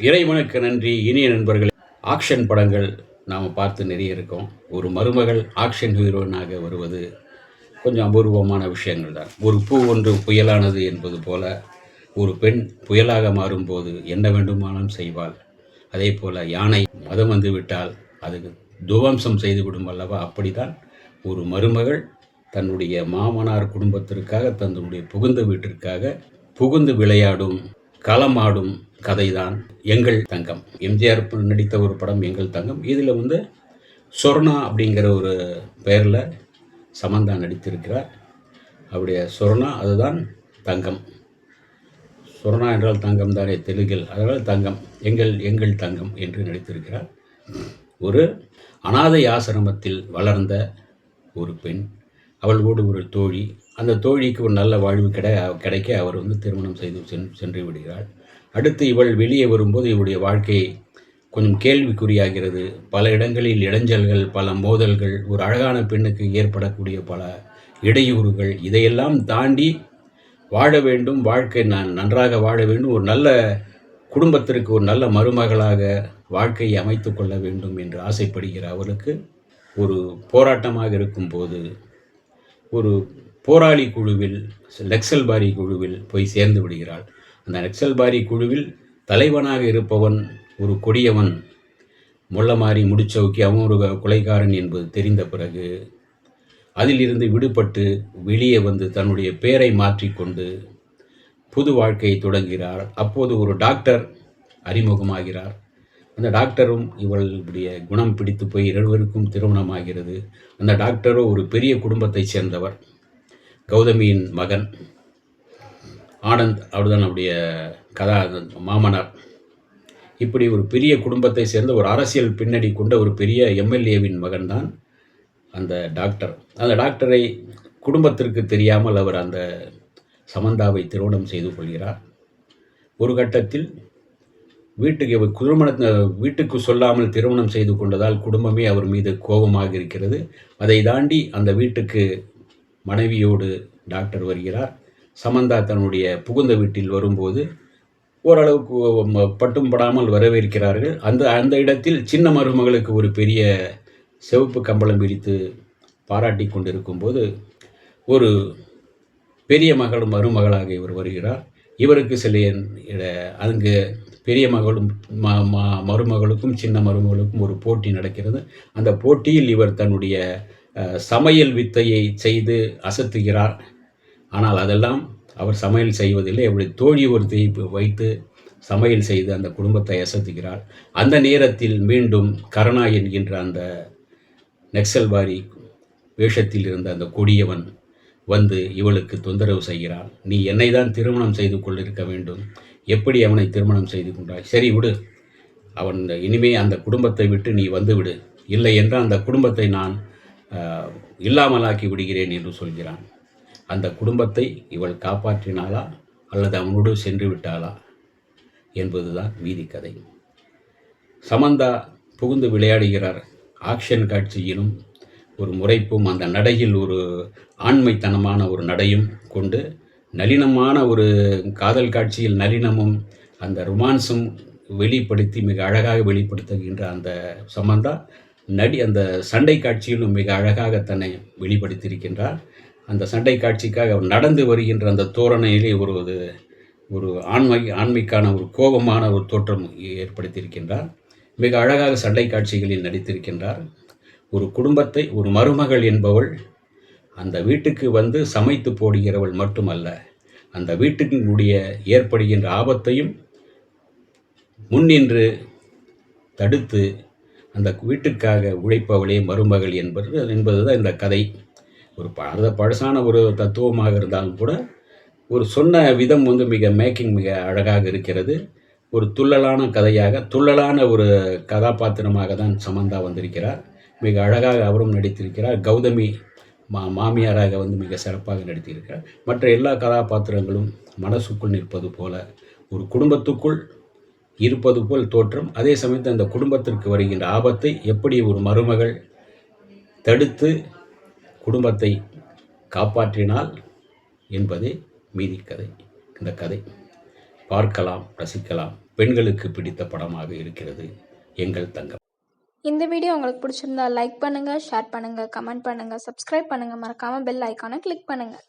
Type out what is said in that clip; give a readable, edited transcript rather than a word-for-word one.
இறைவனுக்கு நன்றி. இனிய நண்பர்களே, ஆக்ஷன் படங்கள் நாம் பார்த்து நிறைய இருக்கோம். ஒரு மருமகள் ஆக்ஷன் ஹீரோயினாக வருவது கொஞ்சம் அபூர்வமான விஷயங்கள் தான். ஒரு பூ ஒன்று புயலானது என்பது போல ஒரு பெண் புயலாக மாறும்போது என்ன வேண்டுமானாலும் செய்வாள். அதே போல் யானை மதம் வந்து விட்டால் அதுக்கு துவம்சம் செய்துவிடும் அல்லவா? அப்படித்தான் ஒரு மருமகள் தன்னுடைய மாமனார் குடும்பத்திற்காக தன்னுடைய புகுந்த வீட்டிற்காக புகுந்து விளையாடும் களமாடும் கதைதான் எங்கள் தங்கம். எம்ஜிஆர் நடித்த ஒரு படம் எங்கள் தங்கம். இதில் வந்து சொர்ணா அப்படிங்கிற ஒரு பெயரில் சமந்தா நடித்திருக்கிறார். அவருடைய சொர்ணா அதுதான் தங்கம். சொர்ணா என்றால் தங்கம் தானே தெலுங்கில், அதனால் தங்கம் எங்கள் தங்கம் என்று நடித்திருக்கிறார். ஒரு அனாதை ஆசிரமத்தில் வளர்ந்த ஒரு பெண், அவளோடு ஒரு தோழி, அந்த தோழிக்கு ஒரு நல்ல வாழ்வு கிடைக்க அவர் வந்து திருமணம் செய்து சென்று விடுகிறாள். அடுத்து இவள் வெளியே வரும்போது இவளுடைய வாழ்க்கை கொஞ்சம் கேள்விக்குறியாகிறது. பல இடங்களில் இடைஞ்சல்கள், பல மோதல்கள், ஒரு அழகான பெண்ணுக்கு ஏற்படக்கூடிய பல இடையூறுகள், இதையெல்லாம் தாண்டி வாழ வேண்டும், வாழ்க்கை நன்றாக வாழ வேண்டும், ஒரு நல்ல குடும்பத்திற்கு ஒரு நல்ல மருமகளாக வாழ்க்கையை அமைத்து கொள்ள வேண்டும் என்று ஆசைப்படுகிற அவளுக்கு ஒரு போராட்டமாக இருக்கும்போது ஒரு போராளி குழுவில், நக்சல்பாரி குழுவில் போய் சேர்ந்து விடுகிறாள். அந்த நக்சல்பாரி குழுவில் தலைவனாக இருப்பவன் ஒரு கொடியவன், முள்ளமாரி முடிச்சவுக்கி, அவன் ஒரு கொலைகாரன் என்பது தெரிந்த பிறகு அதிலிருந்து விடுபட்டு வெளியே வந்து தன்னுடைய பெயரை மாற்றிக்கொண்டு புது வாழ்க்கையை தொடங்குகிறார். அப்போது ஒரு டாக்டர் அறிமுகமாகிறார். அந்த டாக்டரும் இவளுடைய குணம் பிடித்து போய் இருவருக்கும் திருமணமாகிறது. அந்த டாக்டரோ ஒரு பெரிய குடும்பத்தைச் சேர்ந்தவர், கௌதமியின் மகன் ஆனந்த், அவர்தான் அவருடைய மாமனார். இப்படி ஒரு பெரிய குடும்பத்தை சேர்ந்த ஒரு அரசியல் பின்னணி கொண்ட ஒரு பெரிய எம்எல்ஏவின் மகன் தான் அந்த டாக்டர். அந்த டாக்டரை குடும்பத்திற்கு தெரியாமல் அவர் அந்த சமந்தாவை திருமணம் செய்து கொள்கிறார். ஒரு கட்டத்தில் வீட்டுக்கு சொல்லாமல் திருமணம் செய்து கொண்டதால் குடும்பமே அவர் மீது கோபமாக இருக்கிறது. அதை தாண்டி அந்த வீட்டுக்கு மனைவியோடு டாக்டர் வருகிறார். சமந்தா தன்னுடைய புகுந்த வீட்டில் வரும்போது ஓரளவுக்கு பட்டும் படாமல் வரவேற்கிறார்கள். அந்த இடத்தில் சின்ன மருமகளுக்கு ஒரு பெரிய சிவப்பு கம்பளம் விரித்து பாராட்டி கொண்டிருக்கும்போது ஒரு பெரிய மருமகளாக இவர் வருகிறார். இவருக்கு சில அங்கு பெரிய மகளும் மருமகளுக்கும் சின்ன மருமகளுக்கும் ஒரு போட்டி நடக்கிறது. அந்த போட்டியில் இவர் தன்னுடைய சமையல் வித்தையை செய்து அசத்துகிறார். ஆனால் அதெல்லாம் அவர் சமையல் செய்வதில்லை. அவருடைய தோழி ஒருத்தையை வைத்து சமையல் செய்து அந்த குடும்பத்தை அசத்துகிறார். அந்த நேரத்தில் மீண்டும் கருணா என்கின்ற அந்த நக்சல்பாரி வேஷத்தில் இருந்த அந்த கொடியவன் வந்து இவளுக்கு தொந்தரவு செய்கிறான். நீ என்னை தான் திருமணம் செய்து கொண்டிருக்க வேண்டும், எப்படி அவனை திருமணம் செய்து கொண்டாய்? சரி விடு, அவன் இனிமே அந்த குடும்பத்தை விட்டு நீ வந்து விடு, இல்லை என்றால் அந்த குடும்பத்தை நான் இல்லாமலாக்கி விடுகிறேன் என்று சொல்கிறான். அந்த குடும்பத்தை இவள் காப்பாற்றினாளா அல்லது அவனோடு சென்று விட்டாளா என்பதுதான் மீதி கதை. சமந்தா புகுந்து விளையாடுகிறார். ஆக்ஷன் காட்சியிலும் ஒரு முறைப்பும், அந்த நடையில் ஒரு ஆண்மைத்தனமான ஒரு நடையும் கொண்டு, நளினமான ஒரு காதல் காட்சியில் நளினமும் அந்த ரொமான்ஸும் வெளிப்படுத்தி மிக அழகாக வெளிப்படுத்துகின்ற அந்த சமந்தா அந்த சண்டை காட்சியிலும் மிக அழகாக தன்னை வெளிப்படுத்தியிருக்கின்றார். அந்த சண்டை காட்சிக்காக அவர் நடந்து வருகின்ற அந்த தோரணையிலே ஒரு ஆண்மைக்கான ஒரு கோபமான ஒரு தோற்றம் ஏற்படுத்தியிருக்கின்றார். மிக அழகாக சண்டை காட்சிகளில் நடித்திருக்கின்றார். ஒரு குடும்பத்தை, ஒரு மருமகள் என்பவள் அந்த வீட்டுக்கு வந்து சமைத்து போடுகிறவள் மட்டுமல்ல, அந்த வீட்டினுடைய ஏற்படுகின்ற ஆபத்தையும் முன்னின்று தடுத்து அந்த வீட்டுக்காக உழைப்பவளே மருமகள் என்பதுதான் இந்த கதை. ஒரு பழசான ஒரு தத்துவமாக இருந்தாலும் கூட ஒரு சொன்ன விதம் வந்து மிக அழகாக இருக்கிறது. ஒரு துள்ளலான கதையாக, துள்ளலான ஒரு கதாபாத்திரமாக தான் சமந்தா வந்திருக்கிறார். மிக அழகாக அவரும் நடித்திருக்கிறார். கௌதமி மாமியாராக வந்து மிக சிறப்பாக நடித்திருக்கிறார். மற்ற எல்லா கதாபாத்திரங்களும் மனசுக்குள் நிற்பது போல, ஒரு குடும்பத்துக்குள் இருப்பது போல் தோற்றம். அதே சமயத்தில் அந்த குடும்பத்திற்கு வருகின்ற ஆபத்தை எப்படி ஒரு மருமகள் தடுத்து குடும்பத்தை காப்பாற்றினாள் என்பதே மீதி கதை. இந்த கதை பார்க்கலாம், ரசிக்கலாம். பெண்களுக்கு பிடித்த படமாக இருக்கிறது எங்கள் தங்கம். இந்த வீடியோ உங்களுக்கு பிடிச்சிருந்தா லைக் பண்ணுங்கள், ஷேர் பண்ணுங்கள், கமெண்ட் பண்ணுங்கள், சப்ஸ்கிரைப் பண்ணுங்கள், மறக்காமல் பெல் ஐக்கானை கிளிக் பண்ணுங்கள்.